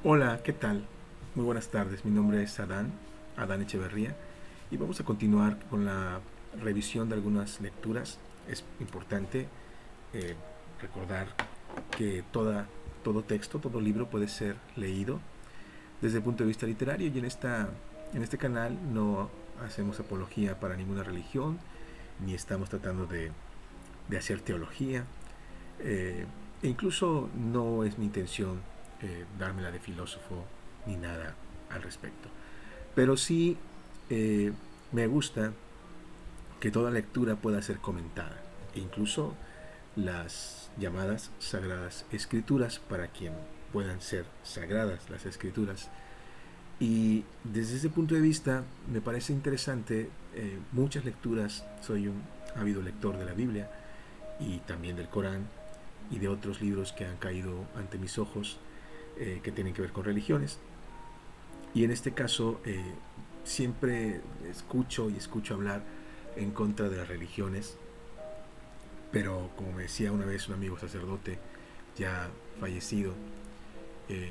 Hola, ¿qué tal? Muy buenas tardes, mi nombre es Adán Echeverría, y vamos a continuar con la revisión de algunas lecturas. Es importante eh, recordar que todo texto, todo libro puede ser leído desde el punto de vista literario, y en este canal no hacemos apología para ninguna religión, ni estamos tratando de hacer teología. Eh, E incluso no es mi intención dármela de filósofo ni nada al respecto. Pero sí eh, me gusta que toda lectura pueda ser comentada, e incluso las llamadas sagradas escrituras, para quien puedan ser sagradas las escrituras. Y desde ese punto de vista me parece interesante muchas lecturas. Soy un ávido lector de la Biblia y también del Corán y de otros libros que han caído ante mis ojos, que tienen que ver con religiones. Y en este caso siempre escucho hablar en contra de las religiones, pero como me decía una vez un amigo sacerdote ya fallecido,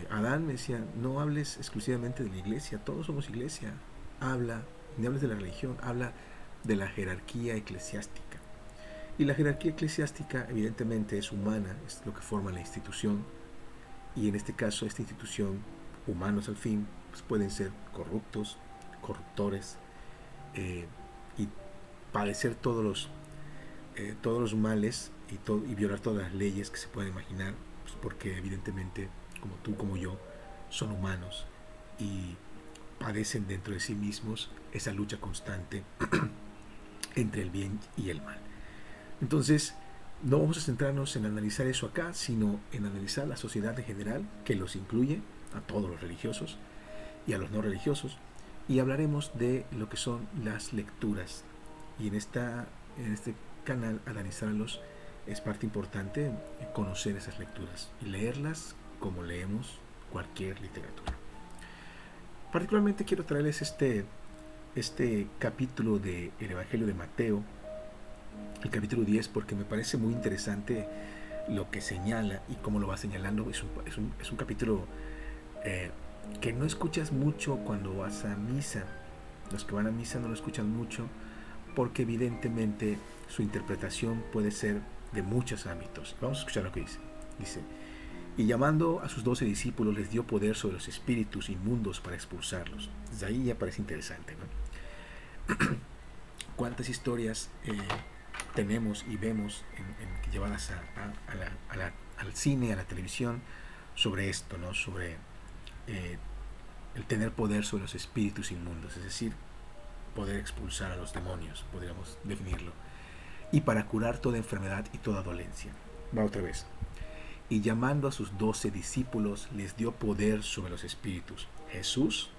Adán me decía: no hables exclusivamente de la iglesia, todos somos iglesia. Habla, ni hables de la religión, habla de la jerarquía eclesiástica. Y la jerarquía eclesiástica evidentemente es humana, es lo que forma la institución. Y en este caso, esta institución, humanos al fin, pues pueden ser corruptos, corruptores, eh, y padecer todos los males y violar todas las leyes que se pueden imaginar, pues porque evidentemente, como tú, como yo, son humanos y padecen dentro de sí mismos esa lucha constante entre el bien y el mal. Entonces, no vamos a centrarnos en analizar eso acá, sino en analizar la sociedad en general, que los incluye a todos los religiosos y a los no religiosos, y hablaremos de lo que son las lecturas. Y en este canal, analizarlos es parte importante, conocer esas lecturas y leerlas como leemos cualquier literatura. Particularmente quiero traerles este capítulo del Evangelio de Mateo, el capítulo 10, porque me parece muy interesante lo que señala y cómo lo va señalando. Es un capítulo eh, que no escuchas mucho cuando vas a misa. Los que van a misa no lo escuchan mucho porque evidentemente su interpretación puede ser de muchos ámbitos. Vamos a escuchar lo que dice. Dice: y llamando a sus 12 discípulos les dio poder sobre los espíritus inmundos para expulsarlos. Desde ahí ya parece interesante, ¿no? ¿Cuántas historias tenemos y vemos llevadas al cine, a la televisión, sobre esto, ¿no? Sobre eh, el tener poder sobre los espíritus inmundos, es decir, poder expulsar a los demonios, podríamos definirlo, y para curar toda enfermedad y toda dolencia. Va otra vez. Y llamando a sus 12 discípulos les dio poder sobre los espíritus. Jesús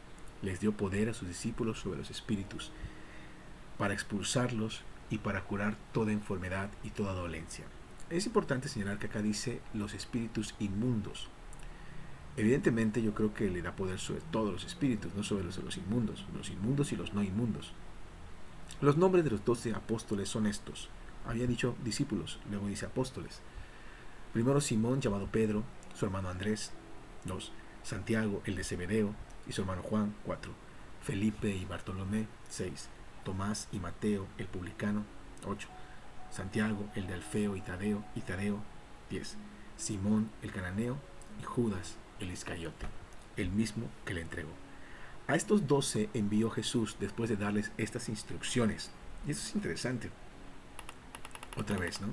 les dio poder a sus discípulos sobre los espíritus para expulsarlos y para curar toda enfermedad y toda dolencia. Es importante señalar que acá dice los espíritus inmundos. Evidentemente yo creo que le da poder sobre todos los espíritus, no sobre los inmundos y los no inmundos. Los nombres de los 12 apóstoles son estos. Había dicho discípulos, luego dice apóstoles. Primero Simón, llamado Pedro, su hermano Andrés. 2. Santiago, el de Zebedeo, y su hermano Juan. 4. Felipe y Bartolomé. 6. Tomás y Mateo, el publicano. 8. Santiago, el de Alfeo y Tadeo. 10. Simón, el cananeo, y Judas, el Iscariote, el mismo que le entregó. A estos 12 envió Jesús después de darles estas instrucciones. Y eso es interesante. Otra vez, ¿no?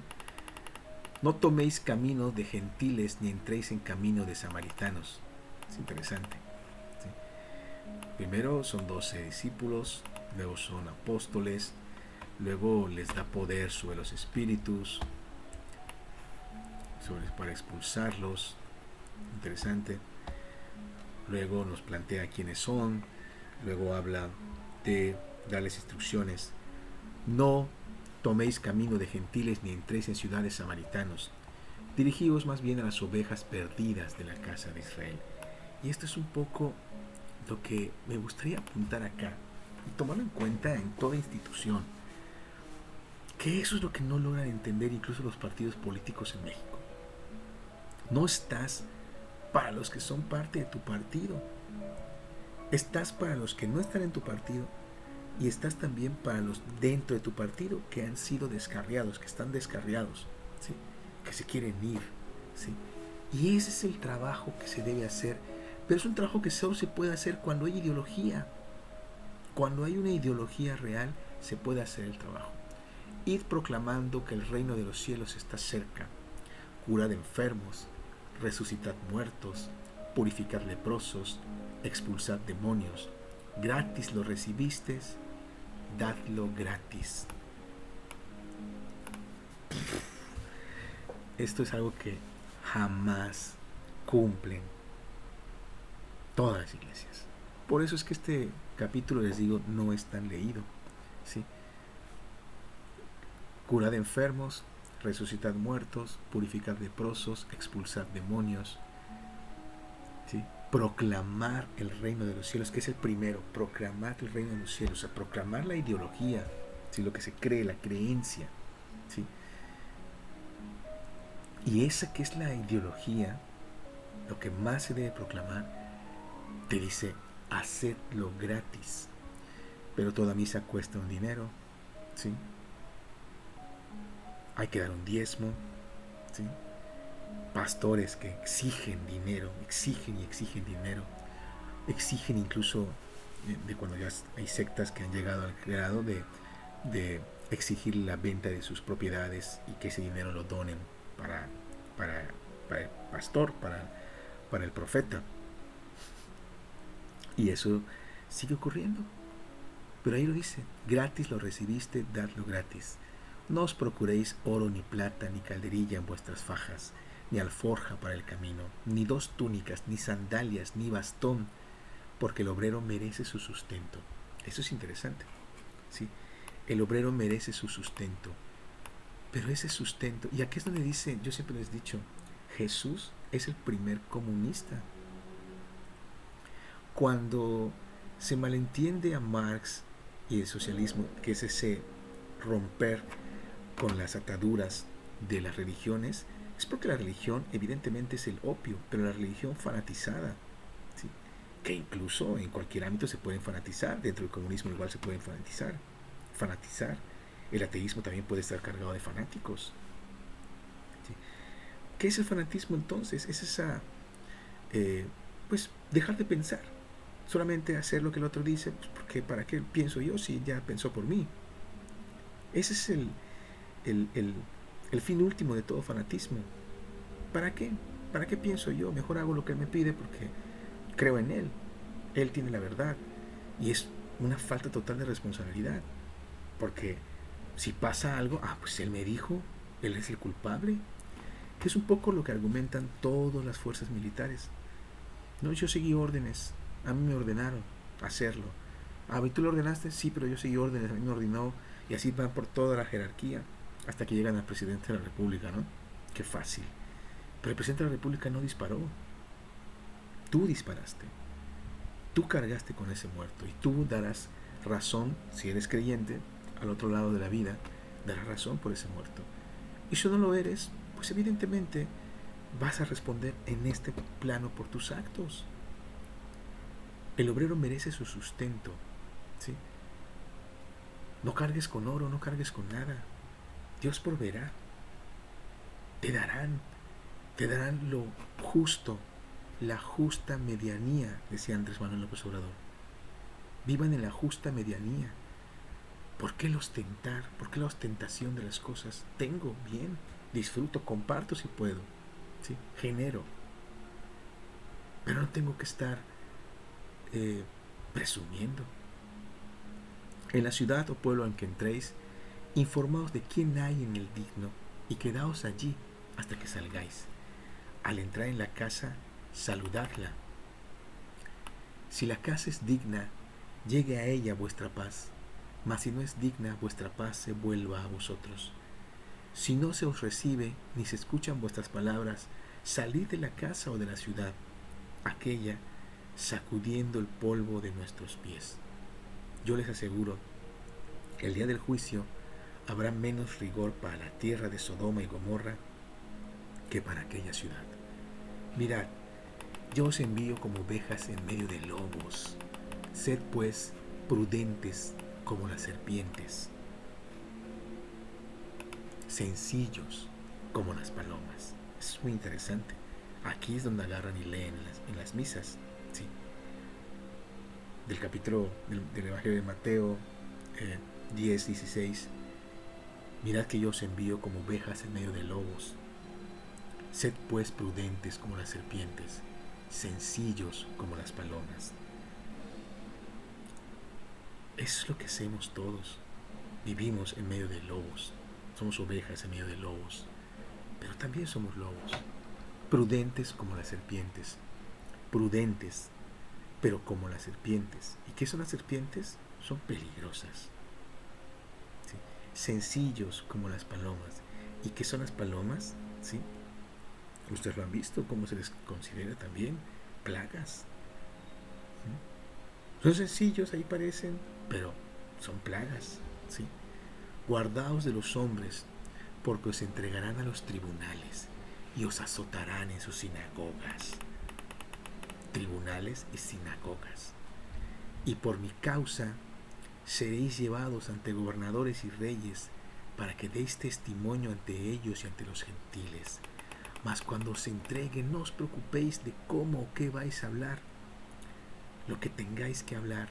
No toméis camino de gentiles ni entréis en camino de samaritanos. Es interesante. ¿Sí? Primero son 12 discípulos, luego son apóstoles, luego les da poder sobre los espíritus, para expulsarlos. Interesante. Luego nos plantea quiénes son, luego habla de darles instrucciones. No toméis camino de gentiles ni entréis en ciudades samaritanos. Dirigíos más bien a las ovejas perdidas de la casa de Israel. Y esto es un poco lo que me gustaría apuntar acá y tomarlo en cuenta en toda institución. Que eso es lo que no logran entender incluso los partidos políticos en México. No estás para los que son parte de tu partido. Estás para los que no están en tu partido y estás también para los dentro de tu partido que han sido descarriados, que están descarriados, ¿sí? Que se quieren ir, ¿sí? Y ese es el trabajo que se debe hacer, pero es un trabajo que solo se puede hacer cuando hay ideología. Cuando hay una ideología real, se puede hacer el trabajo. Id proclamando que el reino de los cielos está cerca. Curad enfermos, resucitad muertos, purificad leprosos, expulsad demonios. Gratis lo recibisteis, dadlo gratis. Esto es algo que jamás cumplen todas las iglesias. Por eso es que este capítulo, les digo, no es tan leído, ¿sí? Curad enfermos, resucitad muertos, purificad leprosos, expulsad demonios, ¿sí? Proclamar el reino de los cielos, que es el primero, proclamar el reino de los cielos, o sea, proclamar la ideología, ¿sí? Lo que se cree, la creencia, ¿sí? Y esa que es la ideología, lo que más se debe proclamar, te dice, hacedlo gratis. Pero toda misa cuesta un dinero, ¿sí? Hay que dar un diezmo, ¿sí? Pastores que exigen dinero, exigen y exigen dinero, exigen incluso de cuando ya hay sectas que han llegado al grado de exigir la venta de sus propiedades y que ese dinero lo donen para el pastor, para el profeta. Y eso sigue ocurriendo. Pero ahí lo dice, gratis lo recibiste, dadlo gratis. No os procuréis oro ni plata ni calderilla en vuestras fajas, ni alforja para el camino, ni 2 túnicas, ni sandalias, ni bastón, porque el obrero merece su sustento. Eso es interesante, ¿sí? El obrero merece su sustento. Pero ese sustento, y aquí es donde dice, yo siempre les he dicho, Jesús es el primer comunista. Cuando se malentiende a Marx y el socialismo, que es ese romper con las ataduras de las religiones, es porque la religión evidentemente es el opio, pero la religión fanatizada, ¿sí? Que incluso en cualquier ámbito se pueden fanatizar, dentro del comunismo igual se pueden fanatizar. El ateísmo también puede estar cargado de fanáticos, ¿sí? ¿Qué es el fanatismo entonces? Es esa, pues dejar de pensar, solamente hacer lo que el otro dice, pues porque ¿para qué pienso yo si ya pensó por mí? Ese es el fin último de todo fanatismo. ¿Para qué? ¿Para qué pienso yo? Mejor hago lo que él me pide porque creo en él. Él tiene la verdad. Y es una falta total de responsabilidad. Porque si pasa algo, pues él me dijo, él es el culpable. Que es un poco lo que argumentan todas las fuerzas militares. No, yo seguí órdenes. A mí me ordenaron hacerlo. ¿Y tú lo ordenaste? Sí, pero yo seguí órdenes, a mí me ordenó. Y así van por toda la jerarquía hasta que llegan al presidente de la República, ¿no? Qué fácil. Pero el presidente de la República no disparó. Tú disparaste. Tú cargaste con ese muerto. Y tú darás razón, si eres creyente, al otro lado de la vida, darás razón por ese muerto. Y si no lo eres, pues evidentemente vas a responder en este plano por tus actos. El obrero merece su sustento, ¿sí? No cargues con oro, no cargues con nada. Dios proveerá. Te darán lo justo, la justa medianía, decía Andrés Manuel López Obrador. Vivan en la justa medianía. ¿Por qué el ostentar? ¿Por qué la ostentación de las cosas? Tengo, bien, disfruto, comparto si puedo, ¿sí? Genero. Pero no tengo que estar presumiendo. En la ciudad o pueblo en que entréis, informaos de quién hay en el digno y quedaos allí hasta que salgáis. Al entrar en la casa, saludadla. Si la casa es digna, llegue a ella vuestra paz, mas si no es digna, vuestra paz se vuelva a vosotros. Si no se os recibe ni se escuchan vuestras palabras, salid de la casa o de la ciudad, aquella sacudiendo el polvo de nuestros pies. Yo les aseguro, el día del juicio habrá menos rigor para la tierra de Sodoma y Gomorra que para aquella ciudad. Mirad, Yo os envío como ovejas en medio de lobos. Sed pues prudentes como las serpientes, sencillos como las palomas. Eso es muy interesante. Aquí es donde agarran y leen en las misas, ¿sí? Del capítulo del Evangelio de Mateo 10, 16. Mirad que yo os envío como ovejas en medio de lobos. Sed pues prudentes como las serpientes, sencillos como las palomas. Eso es lo que hacemos todos. Vivimos en medio de lobos. Somos ovejas en medio de lobos. Pero también somos lobos. Prudentes como las serpientes. Prudentes, pero como las serpientes. ¿Y qué son las serpientes? Son peligrosas. ¿Sí? Sencillos como las palomas. ¿Y qué son las palomas? ¿Sí? Ustedes lo han visto, cómo se les considera también plagas. ¿Sí? Son sencillos, ahí parecen, pero son plagas. ¿Sí? Guardaos de los hombres, porque os entregarán a los tribunales y os azotarán en sus sinagogas. Tribunales y sinagogas. Y por mi causa seréis llevados ante gobernadores y reyes, para que deis testimonio ante ellos y ante los gentiles. Mas cuando os entreguen, no os preocupéis de cómo o qué vais a hablar. Lo que tengáis que hablar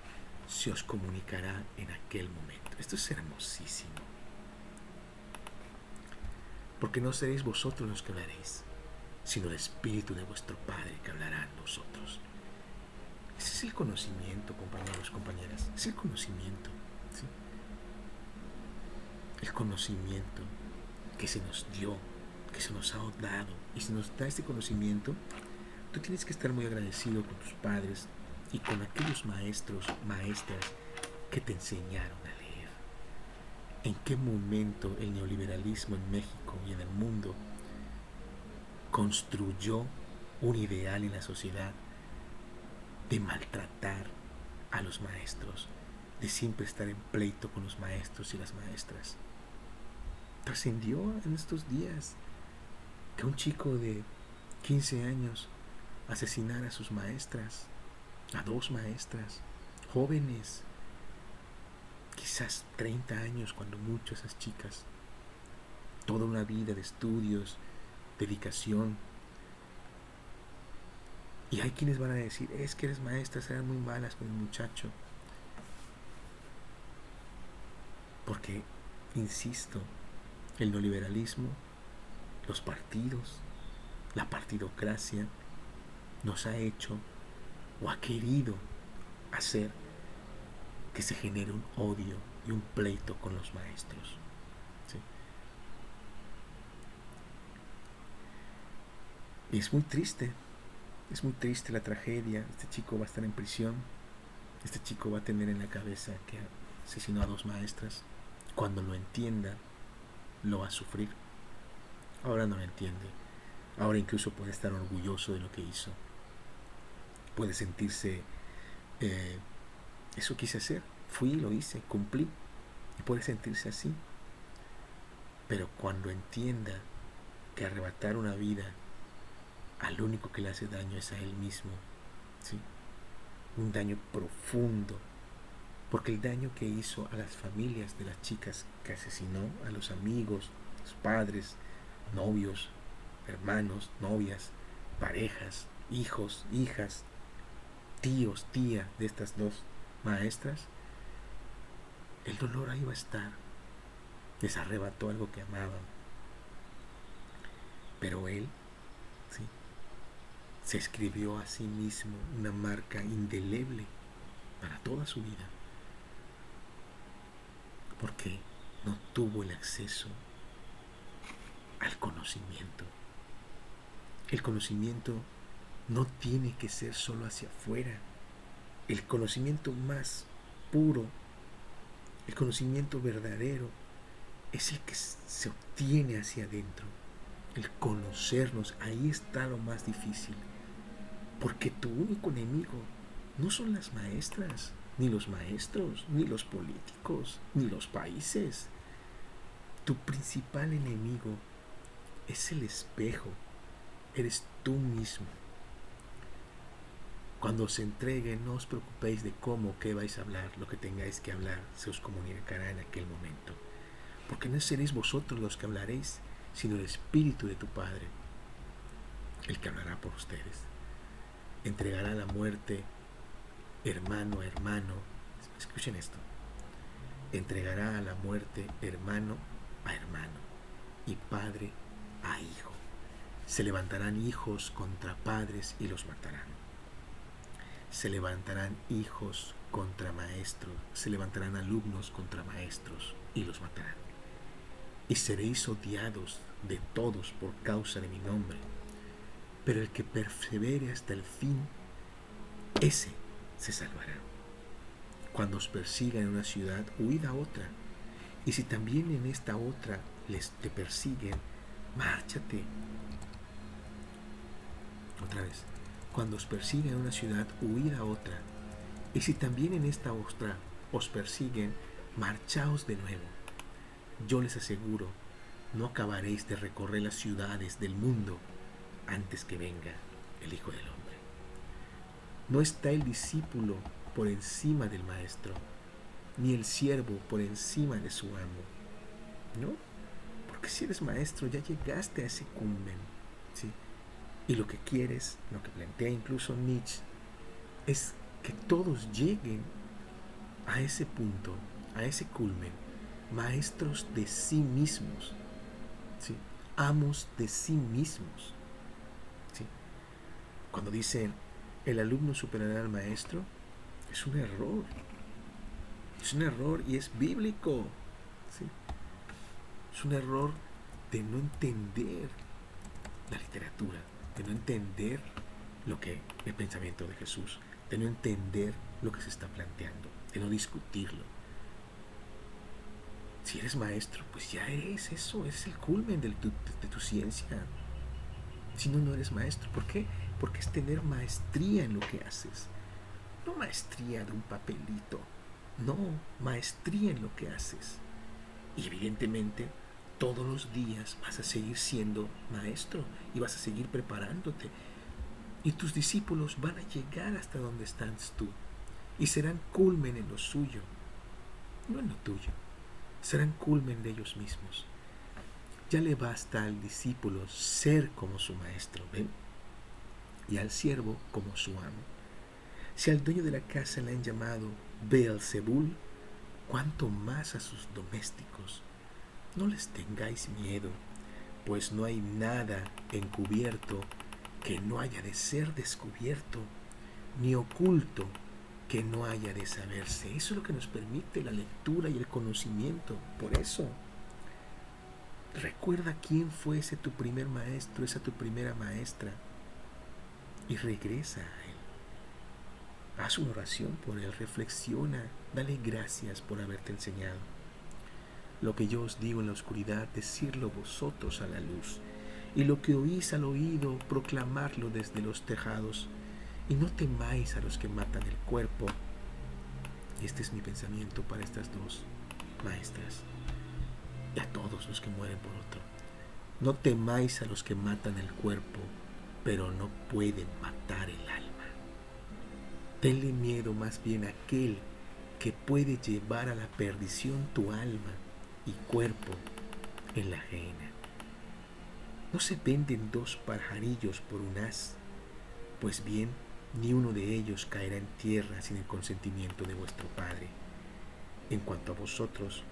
se os comunicará en aquel momento. Esto es hermosísimo. Porque no seréis vosotros los que hablaréis, sino el Espíritu de vuestro Padre que hablará en vosotros. Ese es el conocimiento, compañeros, compañeras. Es el conocimiento. ¿Sí? El conocimiento que se nos dio, que se nos ha dado. Y si nos da este conocimiento, tú tienes que estar muy agradecido con tus padres y con aquellos maestros, maestras que te enseñaron a leer. ¿En qué momento el neoliberalismo en México y en el mundo construyó un ideal en la sociedad de maltratar a los maestros, de siempre estar en pleito con los maestros y las maestras? Trascendió en estos días que un chico de 15 años asesinara a sus maestras, a 2 maestras, jóvenes, quizás 30 años cuando mucho, esas chicas, toda una vida de estudios, dedicación. Y hay quienes van a decir, es que las maestras eran muy malas con el muchacho. Porque, insisto, el neoliberalismo, los partidos, la partidocracia, nos ha hecho o ha querido hacer que se genere un odio y un pleito con los maestros. ¿Sí? Y es muy triste la tragedia. Este chico va a estar en prisión, este chico va a tener en la cabeza que asesinó a 2 maestras. Cuando lo entienda, lo va a sufrir. Ahora no lo entiende. Ahora incluso puede estar orgulloso de lo que hizo. Puede sentirse, eso quise hacer, fui, lo hice, cumplí. Y puede sentirse así. Pero cuando entienda que arrebatar una vida al único que le hace daño es a él mismo, ¿sí? Un daño profundo. Porque el daño que hizo a las familias de las chicas que asesinó, a los amigos, los padres, novios, hermanos, novias, parejas, hijos, hijas, tíos, tía de estas 2 maestras, el dolor ahí va a estar. Les arrebató algo que amaban. Pero él, ¿sí?, se escribió a sí mismo una marca indeleble para toda su vida. Porque no tuvo el acceso al conocimiento. El conocimiento no tiene que ser solo hacia afuera. El conocimiento más puro, el conocimiento verdadero, es el que se obtiene hacia adentro. El conocernos, ahí está lo más difícil. Porque tu único enemigo no son las maestras, ni los maestros, ni los políticos, ni los países. Tu principal enemigo es el espejo, eres tú mismo. Cuando os entregue, no os preocupéis de cómo o qué vais a hablar. Lo que tengáis que hablar se os comunicará en aquel momento. Porque no seréis vosotros los que hablaréis, sino el Espíritu de tu Padre, el que hablará por ustedes. Entregará la muerte hermano a hermano. Escuchen esto. Entregará a la muerte hermano a hermano y padre a hijo. Se levantarán hijos contra padres y los matarán. Se levantarán hijos contra maestros, se levantarán alumnos contra maestros y los matarán. Y seréis odiados de todos por causa de mi nombre. Pero el que persevere hasta el fin, ese se salvará. Cuando os persigan en una ciudad, huid a otra. Y si también en esta otra te persiguen, márchate. Otra vez. Cuando os persiguen en una ciudad, huid a otra. Y si también en esta otra os persiguen, marchaos de nuevo. Yo les aseguro, no acabaréis de recorrer las ciudades del mundo antes que venga el Hijo del Hombre. No está el discípulo por encima del maestro, ni el siervo por encima de su amo. ¿No? Porque si eres maestro ya llegaste a ese culmen, ¿sí? Y lo que quieres, lo que plantea incluso Nietzsche, es que todos lleguen a ese punto, a ese culmen, maestros de sí mismos, ¿sí? Amos de sí mismos, ¿sí? Cuando dicen el alumno superará al maestro, es un error. Es un error y es bíblico, ¿sí? Es un error de no entender la literatura, de no entender el pensamiento de Jesús, de no entender lo que se está planteando, de no discutirlo. Si eres maestro, pues ya eres eso, es el culmen de tu ciencia. Si no, no eres maestro. ¿Por qué? Porque es tener maestría en lo que haces. No maestría de un papelito, no, maestría en lo que haces. Y evidentemente, todos los días vas a seguir siendo maestro y vas a seguir preparándote. Y tus discípulos van a llegar hasta donde estás tú y serán culmen en lo suyo, no en lo tuyo. Serán culmen de ellos mismos. Ya le basta al discípulo ser como su maestro, ¿ven? Y al siervo como su amo. Si al dueño de la casa le han llamado Beelzebul, cuánto más a sus domésticos. No les tengáis miedo, pues no hay nada encubierto que no haya de ser descubierto, ni oculto que no haya de saberse. Eso es lo que nos permite la lectura y el conocimiento. Por eso, recuerda quién fue ese tu primer maestro, esa tu primera maestra, y regresa a él. Haz una oración por él, reflexiona, dale gracias por haberte enseñado. Lo que yo os digo en la oscuridad, decirlo vosotros a la luz, y lo que oís al oído, proclamarlo desde los tejados. Y no temáis a los que matan el cuerpo. Este es mi pensamiento para estas dos maestras y a todos los que mueren por otro. No temáis a los que matan el cuerpo, pero no pueden matar el alma. Tenle miedo más bien a aquel que puede llevar a la perdición tu alma y cuerpo en la gehenna. No se venden dos pajarillos por un haz, pues bien, ni uno de ellos caerá en tierra sin el consentimiento de vuestro Padre. En cuanto a vosotros,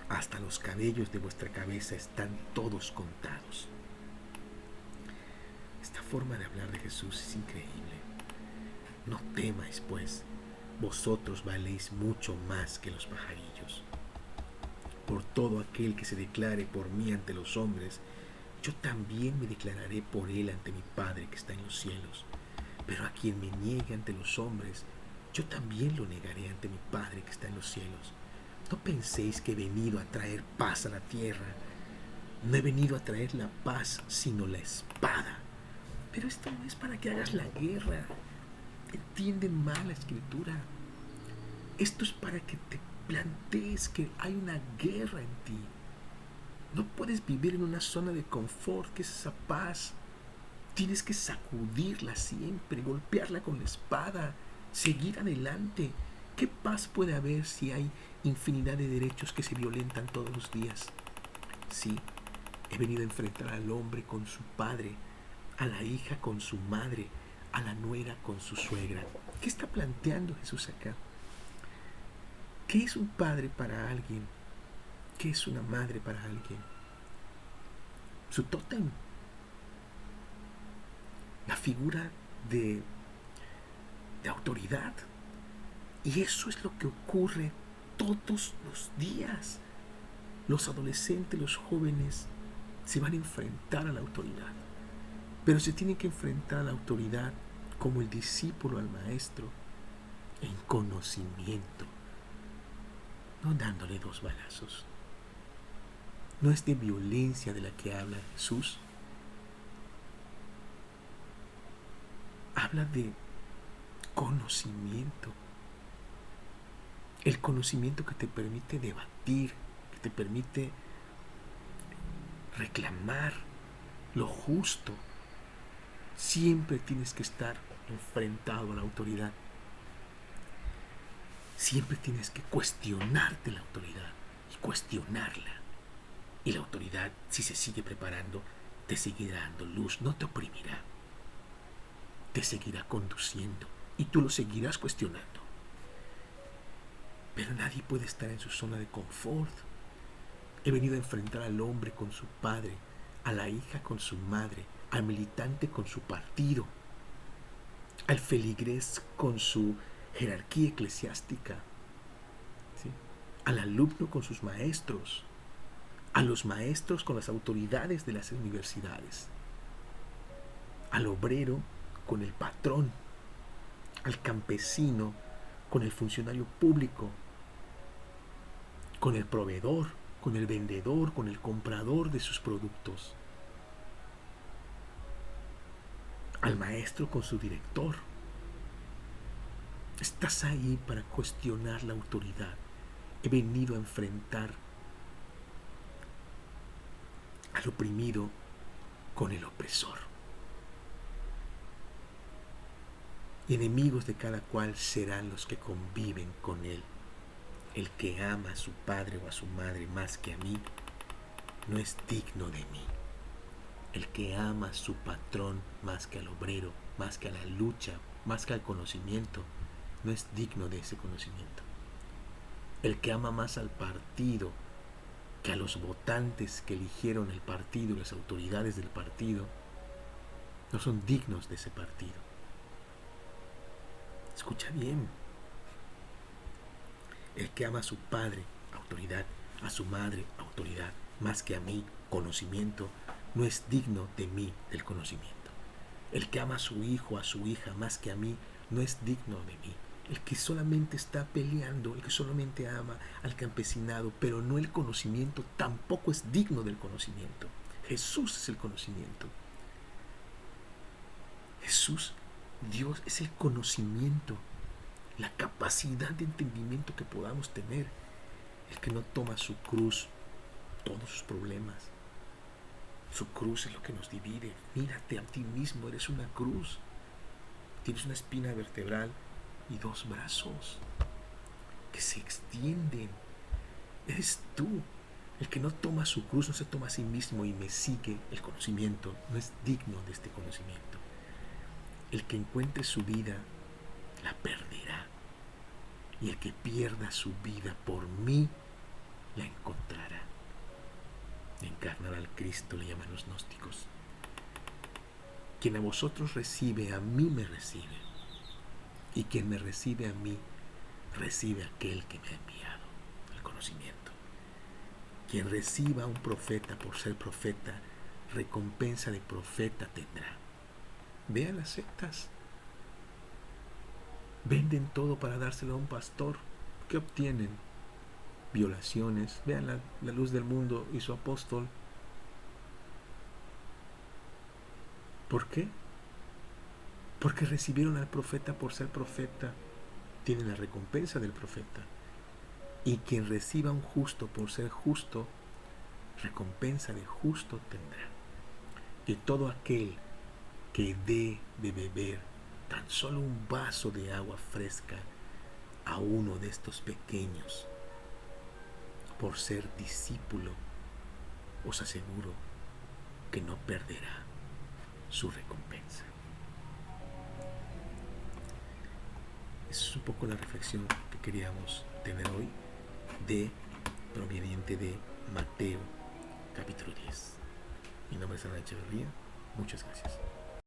hasta los cabellos de vuestra cabeza están todos contados. Esta forma de hablar de Jesús es increíble. No temáis, pues, vosotros valéis mucho más que los pajarillos. Por todo aquel que se declare por mí ante los hombres, yo también me declararé por él ante mi Padre que está en los cielos. Pero a quien me niegue ante los hombres, yo también lo negaré ante mi Padre que está en los cielos. No penséis que he venido a traer paz a la tierra. No he venido a traer la paz, sino la espada. Pero esto no es para que hagas la guerra. Entienden mal la escritura. Esto es para que te plantees que hay una guerra en ti. No puedes vivir en una zona de confort, que es esa paz. Tienes que sacudirla siempre, golpearla con la espada, seguir adelante. ¿Qué paz puede haber si hay infinidad de derechos que se violentan todos los días? Sí, he venido a enfrentar al hombre con su padre, a la hija con su madre, a la nuera con su suegra. ¿Qué está planteando Jesús acá? ¿Qué es un padre para alguien? ¿Qué es una madre para alguien? Su tótem, la figura de autoridad. Y eso es lo que ocurre todos los días. Los adolescentes, los jóvenes se van a enfrentar a la autoridad, pero se tienen que enfrentar a la autoridad como el discípulo al maestro, en conocimiento, no dándole 2 balazos. No es de violencia de la que habla Jesús. Habla de conocimiento. El conocimiento que te permite debatir, que te permite reclamar lo justo. Siempre tienes que estar enfrentado a la autoridad. Siempre tienes que cuestionarte la autoridad y cuestionarla. Y la autoridad, si se sigue preparando, te seguirá dando luz, no te oprimirá. Te seguirá conduciendo y tú lo seguirás cuestionando. Pero nadie puede estar en su zona de confort. He venido a enfrentar al hombre con su padre, a la hija con su madre, al militante con su partido, al feligrés con su jerarquía eclesiástica, ¿sí? Al alumno con sus maestros, a los maestros con las autoridades de las universidades, al obrero con el patrón, al campesino con el funcionario público, con el proveedor, con el vendedor, con el comprador de sus productos, al maestro con su director. Estás ahí para cuestionar la autoridad. He venido a enfrentar al oprimido con el opresor. Y enemigos de cada cual serán los que conviven con él. El que ama a su padre o a su madre más que a mí, no es digno de mí. El que ama a su patrón más que al obrero, más que a la lucha, más que al conocimiento, no es digno de ese conocimiento. El que ama más al partido que a los votantes que eligieron el partido, las autoridades del partido, no son dignos de ese partido. Escucha bien. El que ama a su padre, autoridad, a su madre, autoridad, más que a mí, conocimiento, no es digno de mí, del conocimiento. El que ama a su hijo, a su hija, más que a mí, no es digno de mí. El que solamente está peleando, el que solamente ama al campesinado, pero no el conocimiento, tampoco es digno del conocimiento. Jesús es el conocimiento. Jesús, Dios, es el conocimiento, la capacidad de entendimiento que podamos tener. El que no toma su cruz, todos sus problemas. Su cruz es lo que nos divide. Mírate a ti mismo, eres una cruz. Tienes una espina vertebral y 2 brazos que se extienden. Eres tú. El que no toma su cruz, no se toma a sí mismo y me sigue el conocimiento, no es digno de este conocimiento. El que encuentre su vida, la perderá. Y el que pierda su vida por mí, la encontrará. Encarnar al Cristo le llaman los gnósticos. Quien a vosotros recibe, a mí me recibe. Y quien me recibe a mí, recibe a aquel que me ha enviado, el conocimiento. Quien reciba a un profeta por ser profeta, recompensa de profeta tendrá. Vean las sectas. Venden todo para dárselo a un pastor. ¿Qué obtienen? Violaciones. Vean la luz del mundo y su apóstol. ¿Por qué? Porque recibieron al profeta por ser profeta. Tienen la recompensa del profeta. Y quien reciba a un justo por ser justo, recompensa de justo tendrá. Y todo aquel que dé de beber tan solo un vaso de agua fresca a uno de estos pequeños, por ser discípulo, os aseguro que no perderá su recompensa. Esa es un poco la reflexión que queríamos tener hoy, proveniente de Mateo capítulo 10. Mi nombre es Adán Echeverría. Muchas gracias.